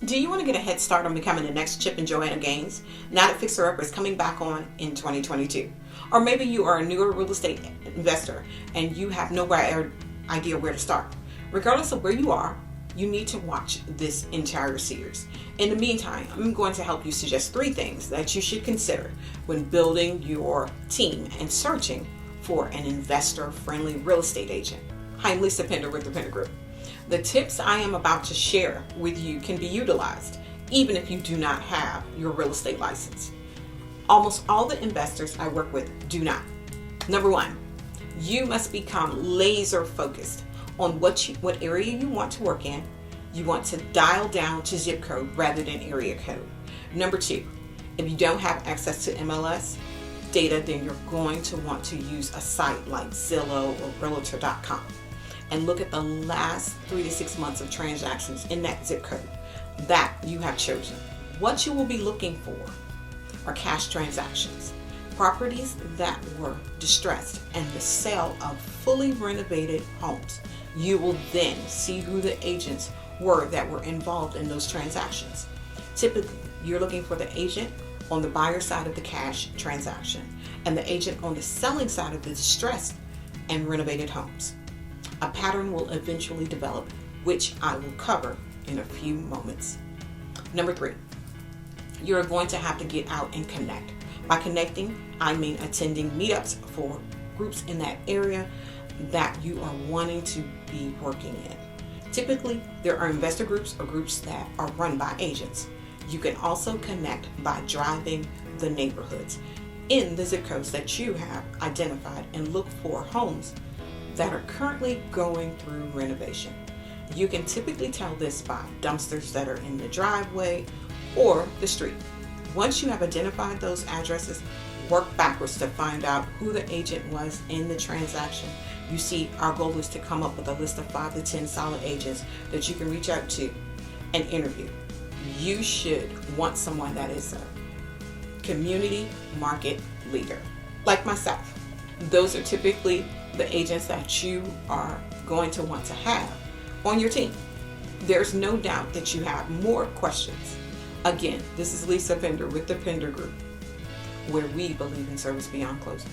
Do you want to get a head start on becoming the next Chip and Joanna Gaines now that Fixer Upper is coming back on in 2022? Or maybe you are a newer real estate investor and you have no idea where to start. Regardless of where you are, you need to watch this entire series. In the meantime, I'm going to help you suggest 3 things that you should consider when building your team and searching for an investor-friendly real estate agent. Hi, I'm Lisa Pinder with the Pinder Group. The tips I am about to share with you can be utilized even if you do not have your real estate license. Almost all the investors I work with do not. Number 1, you must become laser focused on what area you want to work in. You want to dial down to zip code rather than area code. Number 2, if you don't have access to MLS data, then you're going to want to use a site like Zillow or Realtor.com and look at the last 3 to 6 months of transactions in that zip code that you have chosen. What you will be looking for are cash transactions, properties that were distressed, and the sale of fully renovated homes. You will then see who the agents were that were involved in those transactions. Typically, you're looking for the agent on the buyer side of the cash transaction and the agent on the selling side of the distressed and renovated homes. A pattern will eventually develop, which I will cover in a few moments. Number 3, you're going to have to get out and connect. By connecting, I mean attending meetups for groups in that area that you are wanting to be working in. Typically, there are investor groups or groups that are run by agents. You can also connect by driving the neighborhoods in the zip codes that you have identified and look for homes that are currently going through renovation. You can typically tell this by dumpsters that are in the driveway or the street. Once you have identified those addresses, work backwards to find out who the agent was in the transaction. You see, our goal is to come up with a list of 5 to 10 solid agents that you can reach out to and interview. You should want someone that is a community market leader, like myself. Those are typically the agents that you are going to want to have on your team. There's no doubt that you have more questions. Again, this is Lisa Pinder with the Pinder Group, where we believe in service beyond closing.